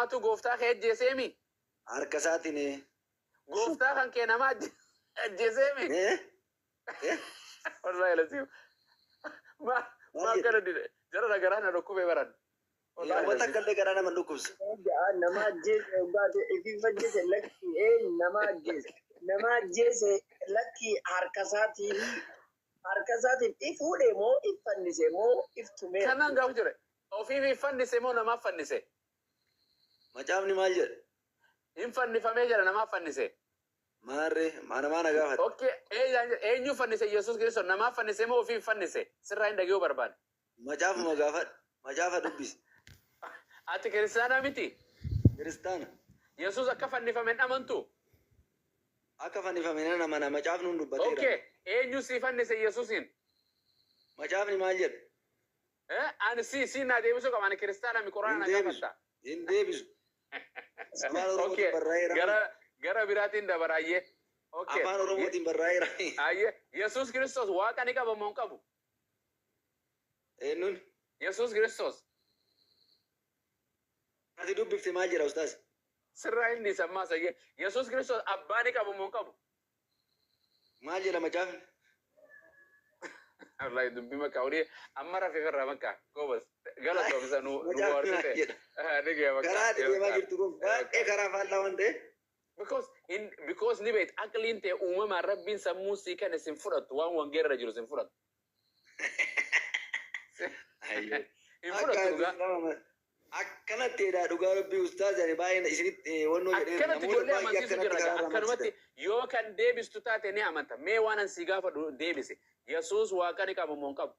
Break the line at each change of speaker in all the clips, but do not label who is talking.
namaatu gooftaa kee ajjeeseemi.
Harka isaatiin
Gooftaa kan kee nama ajjeeseemi. Wallahi lasiif. Maal kana dide jara nagaraa na dhukkubee baran.
Wanta kallee garaa nama dhukkubsa.
Nama ajjeese baate ifi fajjese lakki nama ajjeese lakki harka isaatiin ifuudhe moo iffannise moo iftume.
Kanaan gaaf jire. Ofiif fannise moo namaaf fannise?
Macaafni maal jedha?
Hin fannifamee jira namaaf fannise.
Maarree maana gaafata.
Okay, eenyu fannise Yesuus Kiristoos namaaf fannise moo ofiif fannise? Sirraa hin dhaga'uu barbaade.
Macaafuma gaafadha. Macaafa dubbisi.
Ati kiristaanaa miti?
Kiristaana.
Yesuus akka fannifameen amantu?
Akka fannifameen nama macaafni hun dubbateera.
Okay, eenyu si fannise Yesuusin?
Macaafni maal jedha?
Ani si naa deebisuu qaba ani kiristaana mi quraana na gaafadha.
Hin deebisu.
Okay, gara biraatiin dabaraayye. Okay.
Afaan Oromootiin barraa'eera.
Ayye, Yesuus Kiristoos waaqa ni qaba moo hin qabu?
Eenyuun?
Yesuus Kiristoos.
Ati dubbifte maal jedha ustaas?
Sirraa inni sammaa sayye. Yesuus Kiristoos abbaa ni qabu moo hin qabu?
Maal jedha macaafni?
Wallahi dubbii makkaa odii amma rafee firraa makkaa goobas galatoomsa nu warsite.
Karaa deemaa jirtu kun baay'ee karaa faallaa waan ta'eef.
Because ni beet aqliin ta'e uumamaan rabbiin sammuu sii kan isin fudhattu waan wangeerra jiru isin fudhattu. Hin fudhattu dhugaa.
Akkanatti edhaa dhugaa rabbii ustaazani baay'een isinitti wannoo jedhee
akkanatti ijoollee amansiisu jira akkanumatti yoo kan deebistu taate ni amanta mee waan an si gaafa deebise Yesuus waaqa ni qabu moo hin qabu?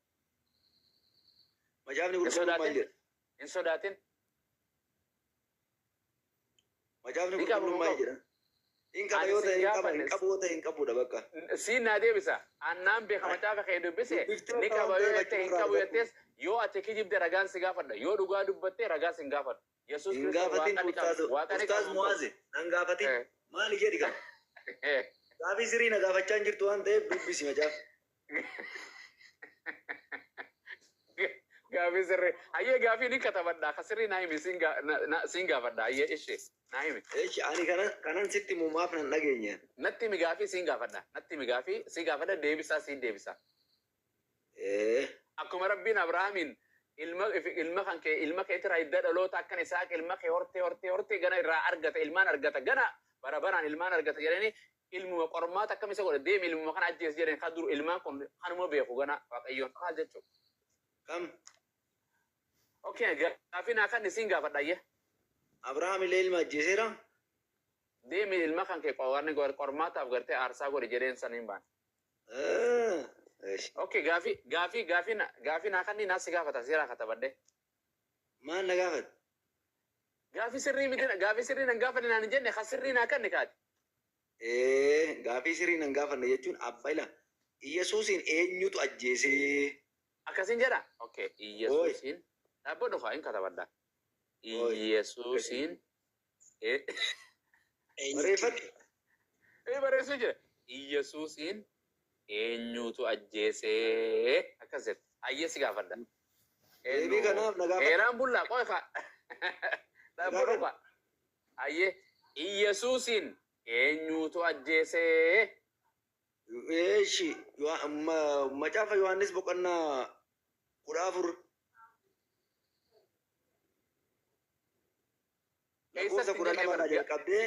Macaafni qulqulluun maal jedha?
Hin sodaatin.
Macaafni qulqulluun maal jedha? Hin qaba yoo ta'e hin qaba, hin qabu yoo ta'e hin qabudha bakka.
Siin naa deebisa. Annaan beeka macaafa kee dubbise ni qaba yoo ta'e hin qabu jettees yoo ati kijibde ragaan si gaafadha. Yoo dhugaa dubbatte ragaa si hin gaafadha. Yesuus Kiristoos waaqa ni qabu.
Ustaaz Mu'aaze nan gaafatin maali jedhi qaba? Gaafii sirii na gaafachaa hin jirtu waan ta'eef dubbisi macaafa.
Gaafii sirrii. Ayyee gaafii ni katabadha. Ka sirrii naa himi siin gaafadha. Ayyee ishee naa himi.
Ani kanan sitti muumaaf nan dhageenya.
Natti mi gaafii siin gaafadha. Natti mi gaafii siin gaafadha deebisaa siin deebisa. Akkuma rabbiin Abrahaamiin ilma kan kee ilma kee irraa hidda dhaloota akkan Isaaq ilma kee hortee gana irraa argata ilmaan argata gana bara baraan ilmaan argata jedhanii ilmuma qormaata akkam isa godhe deemi ilmuma kana ajjees jedhanii kan duru ilmaan kun kanuma beeku gana waaqayyoon maal jechuudha.
Kam?
Okay, gaafii naa kan isin gaafadha.
Abrahaam illee ilma ajjeeseera?
Deemi ilma kan kee qormaataaf gartee aarsaa godhe jedheen saniin baan. Okay, gaafii naa kan naa si gaafata seeraa katabadde.
Maal na gaafata?
Gaafii sirrii miti gaafii sirrii nan gaafanne naan hin jenne kan sirrii naa kan kaati.
Gaafii sirrii nan gaafanne jechuun abba ila Yesuusin eenyutu ajjeesee?
Akkasin jedha? Okay, Yesuusin dhaabbo dhufaa hin katabadda. Yesuusin
bareeffadhu.
Bareessuu jira. Yesuusin eenyutu ajjeesee akkas jedha. Ayyee si gaafadha.
Deebii kanaaf na gaafadha.
Eeraan bullaa qofa. Dhaabbo dhufa. Ayyee Yesuusin eenyutu ajjeesee?
Eeshi macaafa Yohaannis boqonnaa 14 lakkoofsa 12 jalqabdee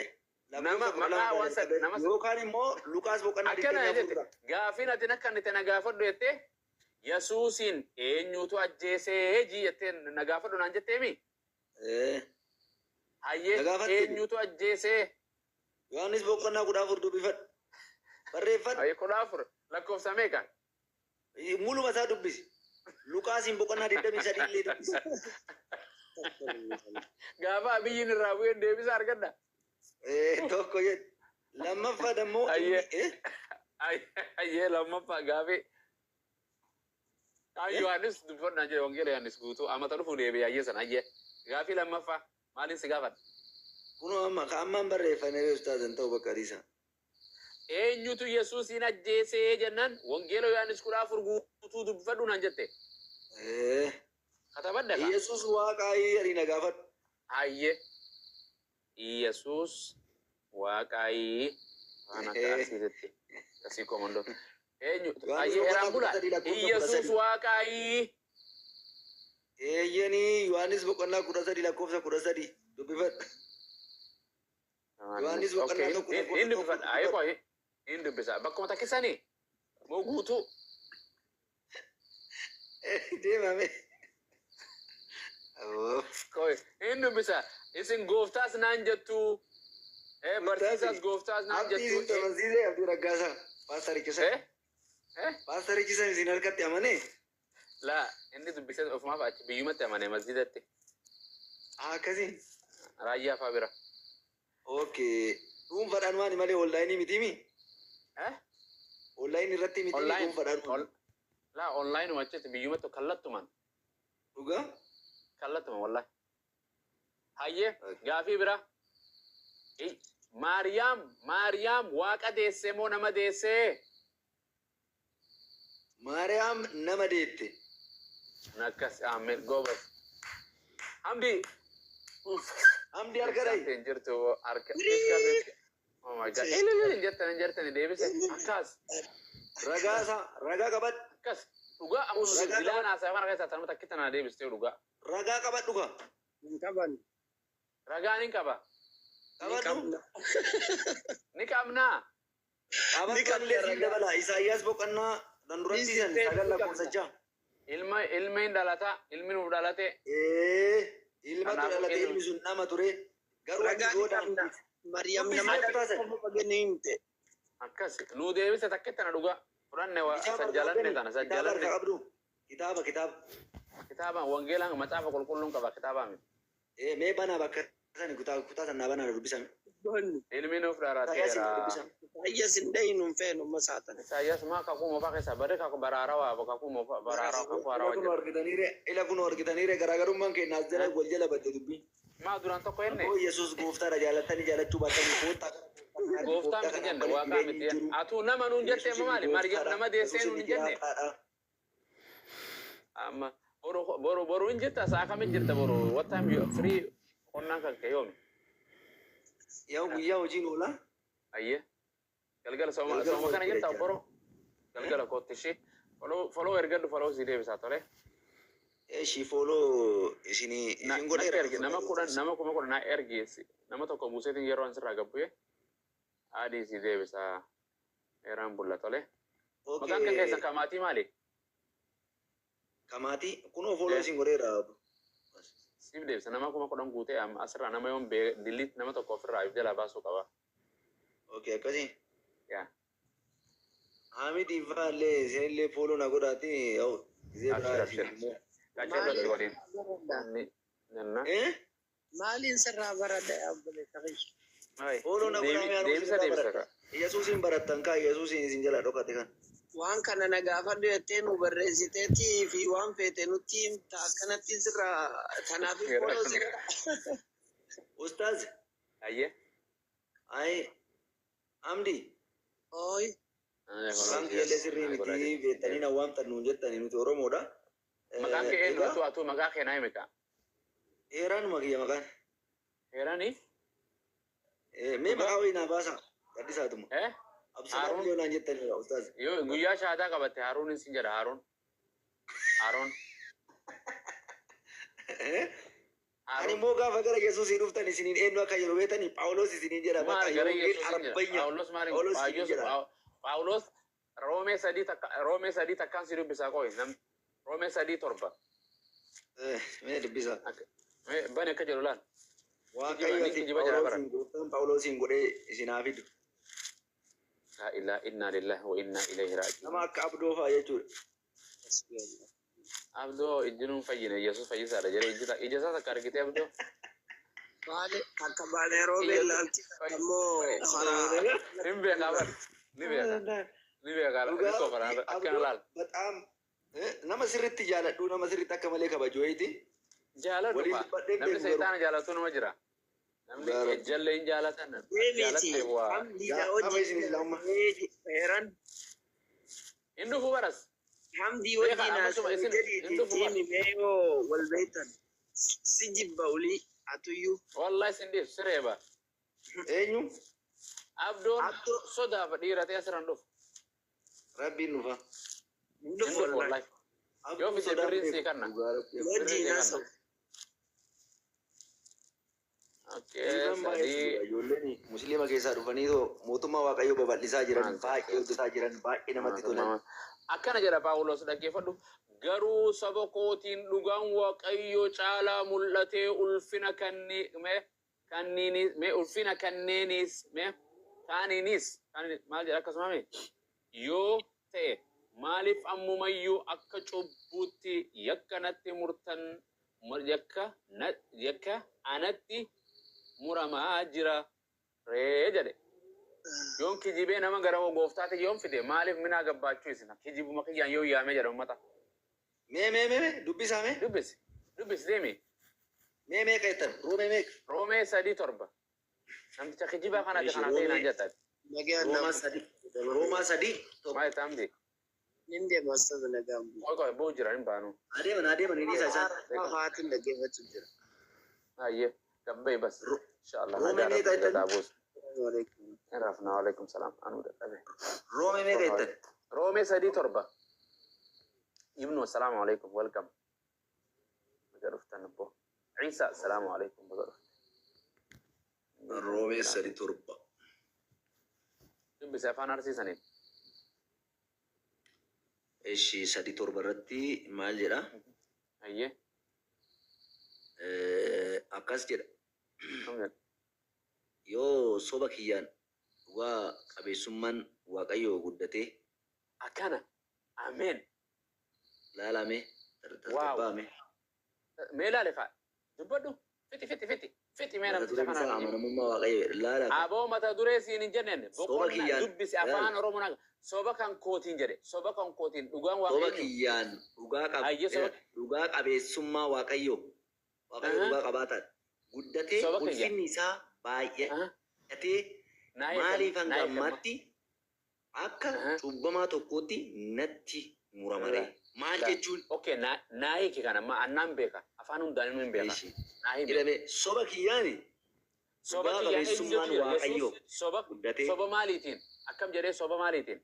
yookaan immoo Luqaas boqonnaa 24
gaafiin ati akka inni na gaafadhu jettee Yesuusin eenyutu ajjeesee jettee na gaafadhu naan jetteemi? Hayyee eenyutu ajjeesee?
Yohaannis boqonnaa 14 dubbifadhu. Barreeffadhu.
Ayyee 14 lakkoofsa meeqa?
Muluma isaa dubbisi. Luqaasiin boqonnaa 23 illee dubbisi.
Gaafa biyyiin irraa bu'een deebisa argadda.
Tokko jedhu. Lammaffaa dammoo.
Ayyee lammaffaa gaafii. Yohaannis dubbifannaa jedhe wangeela Yohaannis guutuu amata dhufu deebi'ee ayyee sana ayyee. Gaafii lammaffaa maaliin si gaafadha?
Kunoo ammaan barreeffamee ustaazan ta'u bakka adiisa.
Eenyutu Yesuusin ajjeesee jennaan wangeela Yohaannis 14 guutuu dubbifadhu naan jette. Katabadda ka?
Yesuus waaqaa arii na gaafadhu.
Ayyee. Yesus Waaqayi waan akka arsiisetti asii komando eenyu ayyee eraan bula Yesus Waaqayi
Eeyyanii Yohaannis boqonnaa 13 lakkoofsa 13 dubbifadha. Yohaannis boqonnaa 13
inni dubbifadha ayee qo'ee inni dubbisa bakkuma takkisanii moo guutuu
deemame.
qo'ee inni dubbisa isin gooftaas naan jettu barsiisaas gooftaas naan jettu
Barsiisee Abdii Raggaasaa paastarichi isin harkatti amane.
La inni dubbisee ofumaaf achi biyyumatti amane masjidatti.
Akkasiin.
Raayyaa fa'aa bira.
Okay. Dhuunfaadhaan maali malee onlaayinii mitiimi? Onlaayinii irratti mitiimi dhuunfaadhaan.
La onlaayinii achitti biyyumatti kallattumaan.
Dhugaa?
Kallattumaan wallahi. Hayyee gaafii bira. Maariyaam waaqa deessee moo nama deessee?
Maariyaam nama deette.
Nakkas amen gobas. Hamdi
harka dhayi.
Jirtu harka. Oh my god. Injertan deebise akkas.
Ragaa qabad.
Akkas. Dhugaa amuus bilaan haasaa kana keessaa tanuma takkitti na deebistee dhugaa.
Ragaa qabad dhugaa.
Hin qaban.
Ragaan hin qaba.
Qabadhu.
Ni qabnaa.
Qabadhu illee dabala. Isaayyaas boqonnaa danduratti san sagal lakkoofsachaa.
Ilmi dhalata, ilmi nuuf dhalate.
Ilma dhalate ilmi sun nama ture. Garuu ati godaan.
Mariam nama dhaqanii
akkas nu deebise takkitti na dhugaa. Fudhanne sajjalanne tana sajjalanne. Kitaaba wangeelaan macaafa qulqulluun qaba kitaabaa miti.
Mee banaa bakka sani kutaa sanaa banaa dubbisame.
Ilmi nuuf dhalateera.
Isaayyaas hin dhayinuun feenu masaatan.
Isaayyaas maa kakuu moofaa keessaa badee kakuu baraarawaa kakuu moofaa baraarawaa kakuu harawaa
jedha. Ila kun argitaniire garaagarummaan keenya as jala wal jala badde dubbii.
Maa duraan tokko enne.
Yesuus gooftaadha jaalattanii jaalachuu baatanii koottaa.
Gooftaa miti jenne waaqaa miti. Atuu nama nuun jettee maali? Maariyaam nama deessee nuun jenne. Amma boru hin jirta saa kamiin jirta boru what time you free qonnaan kan kee yoomi.
Yaa guyyaa hojiin oolaa.
Ayyee. Galgala sooma kana jirta boru. Galgala kootti ishee. Foloo ergadhu foloo si deebisaa tole.
Ishii foloo isinii hin godheera.
Nama kuma kudha naa ergeessi. Nama tokko buuseetiin yeroo ansirraa gabbu'e. Adii si deebisaa. Eeraan bulla tole. Maqaan kan keessan kamaatii maali?
Kamaatii kunoo foloo isin godheera.
Siif deebisa nama kuma kudhan guutee asirraa nama yoon dilliit nama tokko ofirraa if jalaa baasuu qaba.
Okay akkasii.
Yaa.
Hamidi Ifaale isinillee foloo na godhaati.
Qaceellatti waliin.
Maaliin sirraa baradha yaabbale taqish.
Foloo na godhaa
deebisa.
Yesuusin barattan kaa Yesuusin isin jala dhokate kan.
Waan kana na gaafadhu jettee nu barreessiteetii fi waan feete nutti himta akkanatti sirraa kanaaf foloo sirraa.
Ustaaz.
Ayyee.
Ay Amdi.
Ooyi.
Maqaan keellee sirrii miti beektanii na waamtan nuun jettanii nuti Oromoodha.
Maqaan kee eenyu atu maqaa kee naa himika.
Heeraanuma kiyya maqaan.
Heeraanii?
Mee maqaa wayii naa baasa gaddisaatuma. Absalaa miliyoonaan jettanii ustaaz.
Yoo guyyaa shaataa qabatte Haaruun sin jedha Haaruun. Haaruun.
Ani immoo gaafa gara Yesuusii dhuftan isiniin eenyu akka jiru beektanii Phaawulos isiniin jedha.
Maal gara Yesuusii jedha. Phaawulos maali? Phaawulos Roomee sadii takkaan si dubbisaa qo'i. Roomee 3:7.
Mee dubbisaa.
Bani akka jedhu laal.
Waaqayyo Phaawulosiin godhee isin haa fidu.
La ilaha inna lillahi wa inna ilaihi raji'un.
Nama akka Abdoo fa'aa jechuudha.
Abdoo ijjinuun fayyine Yesuus fayyisaadha jedhee ija isaa takka argitee Abdoo.
Baale akka baale yeroo beelaalti ammoo
hin beekaa bar ni beekaa ni kofara akkana laal.
Bataam nama sirriitti jaaladhu nama sirriitti akka malee kabaju wayiiti.
Jaaladhu namni seetaana jaalatu nama jira. Namni jallee hin jaalatan.
Deebiiti. Hamdiidha hojii heeran.
Hin dhufu baras.
Hamdii wajjin haasawuu jedhiitiin tiimi meeyoo wal beektan si jibba ulii. Atuyyuu.
Wallahi sindif sireba.
Eenyu?
Abdoon
Abdoo.
sodaa dhiiratee asiran dhufu.
Rabbiin dhufa.
Hin dhufu wallahi. Yoo fite birriin sii kanna.
Wajjin haasa'u.
Okay, sadii.
Ijoolleen musliima keessaa dhufanii mootummaa waaqayyoo babal'isaa jiran baay'ee hojjetaa jiran baay'ee namatti tolan.
Akkana jedha Paawulos dhaggeeffadhu. Garuu saba kootiin dhugaan waaqayyoo caalaa mul'atee ulfina ulfina kanneeniis maal jedha akkasuma yoo ta'e maaliif ammumayyuu akka cubbuutti yakka natti murtan yakka anatti muramaa jira ree jedhe. Yoon kijibee nama gara gooftaatti yoon fide maaliif minaa gabbaachuu isina kijibuma kiyyaan yoo yaame jedha ummata.
Mee dubbisaa mee?
Dubbis deemi.
Mee qaytan roomee mee?
Roomee 3:7. Namticha kijibaa kana ta'e naan jettan.
Roomaa 3.
Maal ta'amdi?
Ninde mastoota nagaan bu'u.
Qoy boo jira hin baanu.
Adeeman inni isaa.
Haatiin dhaggeeffachuu jira.
Ayyee gabbee bas. Inshallah.
Roomee mee qaytan?
Rafna alaikum salam anu dadhabe.
Roomee mee qaytan?
Roomee 3:7. Ibnu assalamu alaikum welcome. Magaruftan bo. Isa assalamu alaikum magaruf.
Roomee 3:7.
Dubbisa afaan arsiisaniin.
Eshi 3:7 irratti maal jedha?
Ayyee.
Akkas jedha. Yoo soba kiyyaan waa qabeessummaan waaqayyoo guddatee
akkana ameen
laalame tarbaame
mee laale fa'a dubbadhu fiti mee namticha kanaan
amanamummaa waaqayyoo laala
aboo mata duree siin hin jenneen boqonnaa dubbisi afaan oromoo soba kan kootiin jedhe soba kan kootiin dhugaan waaqayyoo
soba kiyyaan dhugaa qabeessummaa waaqayyoo dhugaa qabaataan guddatee ulfinni isaa baay'atee maaliif hanga ammaatti akka cubbamaa tokkootti natti muramare maal jechuun
okay naayiki kana amma annaan beeka afaan hundaan hin beeka
naayiki soba kiyyaani soba qabeessummaan waaqayyoo guddatee
soba maaliitiin akkam jedhee soba maaliitiin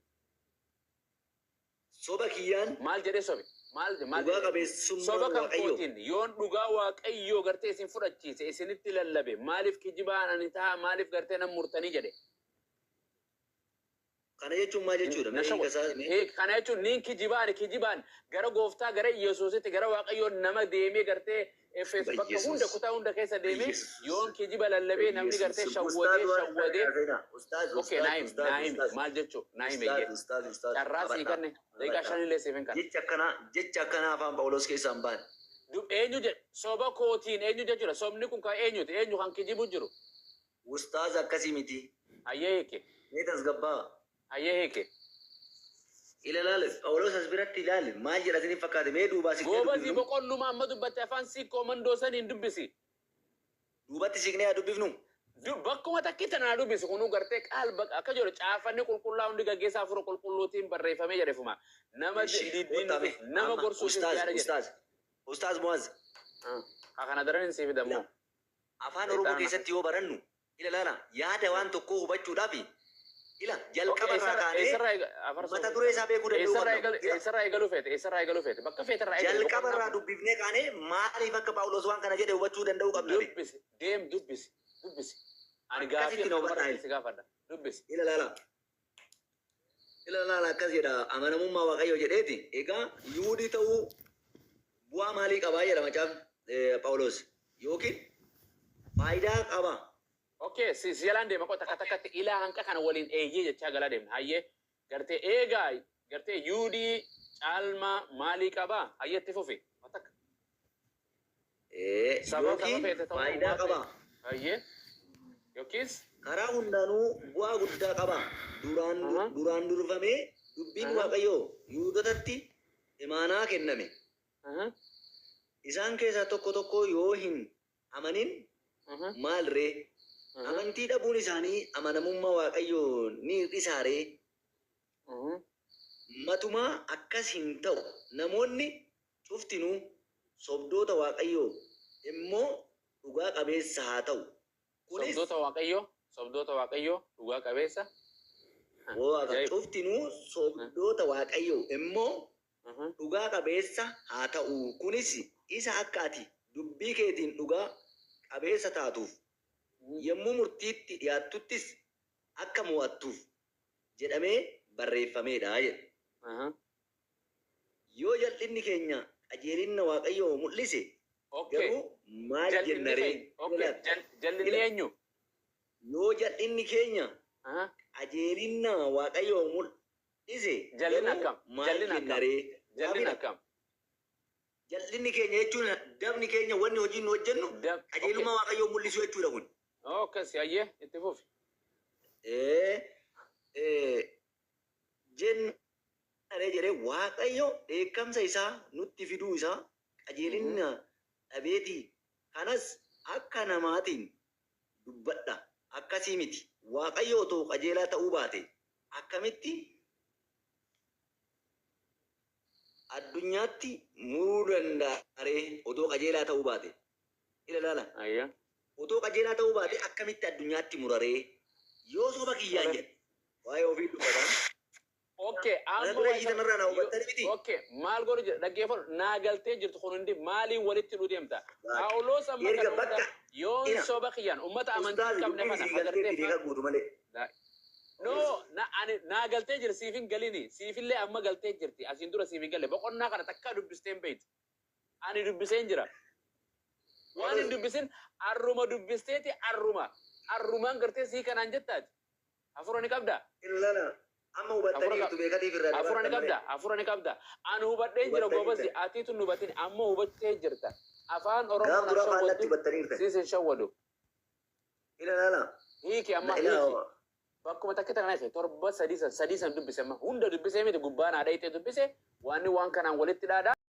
soba kiyyaan
maal jedhee sobe
dhugaa qabeessummaan waaqayyoo
yoon dhugaa waaqayyoo gartee isin fudhachiise isinitti lallabe maaliif kijibaan ani ta'a maaliif gartee nan murtanii jedhe.
Kana jechuun maal jechuudha?
Kana jechuun niin kijibaan gara gooftaa gara Yesuusitti gara waaqayyoo nama deemee gartee bakka hunda kutaa hunda keessa deemee yoon kijiba lallabee namni gartee shawwadee. Okay naayim maal jechuu naayim eeyyee. Carraasii kanne daqiiqaa 5 illee seefen kana.
Jecha akkanaa afaan Phaawulos keessaa hin baane.
Eenyu jedhe soba kootiin eenyu jechuudha sobni kun kan eenyuti eenyu kan kijibu jiru.
Ustaaz akkasii miti.
Ayyee hiike.
Mee tasgabbaa.
Ayyee hiike.
Ilaalaale Phaawulos as biratti ilaali maal jedha isin fakkaate mee duubaa si
goobasi boqolluma amma dubbatte afaan siikoo mandoo saniin dubbisi.
Duubatti siqnee haa dubbifnu.
Bakkuma takkiitti naa dubbisi kunuu gartee qaal akka jiru caafanni qulqullaa hundi gaggeessaa furu qulqulluutiin barreeffamee jedhefuma. Nama diddiin nama gorsuuf yaada jedhe.
Ustaaz Muaz.
Kana daran siif dammoo.
Afaan Oromoo keessatti yoo barannu ilaala yaada waan tokkoo hubachuudhaafi ila jalqaba irraa kaanee mata duree isaa beekuu danda'u.
Eessarraa eegaluu feete bakka feeterraa
eegalu. Jalqaba irraa dubbifnee kaanee maaliif akka Phaawulos waan kana jedhe hubachuu danda'uu qabna.
Dubbisi. Ani gaafii gaafadha. Dubbisi.
Ilaala akkas jedha amanamummaa waaqayyoo jedheeti. Egaa Yuudii ta'uu bu'aa maalii qabaa jedha macaafa Phaawulos yookiin faayidaa qaba.
Okay, si jalan deema kok takka ilaa hanqa kana waliin eeyyee jechaa galaa deemna. Hayyee gartee eegaa gartee Yuudii caalmaa maalii qabaa? Hayyeetti fufi.
Yookiin faayidaa qaba.
Hayyee yookiis
karaa hundaanuu bu'aa guddaa qaba. Duraan durfamee dubbiin waaqayyoo Yuudotatti imaanaa kenname. Isaan keessaa tokko yoo hin amanin maal ree? Amantii dhabuun isaanii amanamummaa waaqayyoo ni hir'isaaree. Matumaa akkas hin ta'u namoonni cuftinuu sobdoota waaqayyoo immoo dhugaa qabeessa haa ta'u. Kunis
sobdoota waaqayyoo dhugaa qabeessa.
Waaqa cuftinuu sobdoota waaqayyoo immoo dhugaa qabeessa haa ta'u. Kunis isa akka ati dubbii keetiin dhugaa qabeessa taatuuf yommuu murtiitti dhiyaattuttis akka mo'attuuf jedhamee barreeffameedha jedha. Yoo jal'inni keenya qajeelina waaqayyoo mul'ise garuu maal jenna ree?
Jal'inni eenyu?
Yoo jal'inni keenya qajeelina waaqayyoo mul'ise
jal'ina akkam?
maal jenna ree?
Jal'ina akkam?
Jal'inni keenya jechuun dabni keenya wanni hojii nu hojjennu qajeelummaa waaqayyoo mul'isu jechuudha kun.
Akkas yaayee itti fufi.
Jennaree jedhee waaqayyo dheekkamsa isaa nutti fiduu isaa qajeelina dhabeetii kanas akka namaatiin dubbadha akkasii miti. Waaqayyo otoo qajeelaa ta'uu baate akkamitti addunyaatti muruu danda'aree otoo qajeelaa ta'uu baate? Ilaala. Otoo qajeelaa ta'uu baate akkamitti addunyaatti muraree? Yoo soba kiyyaan jedhe waa'ee ofii dubbatan.
Okay, maal godhu jedha dhaggeeffadhu naa galtee jirtu kun hundi maaliin walitti nu deemta? Paawuloos amma kana hunda yoon soba kiyyaan uummata amantii qabne kana agartee no naa galtee jira siifin galini siifillee amma galtee jirti asiin dura siifin galle boqonnaa kana takka dubbisteen beekti ani dubbiseen jira waan hin dubbisin arruma dubbisteeti arrumaan gartee sii kanaan jettaati afurani qabda
amma hubattanii jirtu beekatiif irraa
afurani qabda ani hubadheen jira goobasi atiitu nu hubatin amma hubattee jirta afaan oromoo na shawwadu siisin shawwadu hiiki amma hiiki bakkuma takka takka torba sadiisan dubbise amma hunda dubbisee miti gubbaan haadha itee dubbise waan kanaan walitti dhaadhaa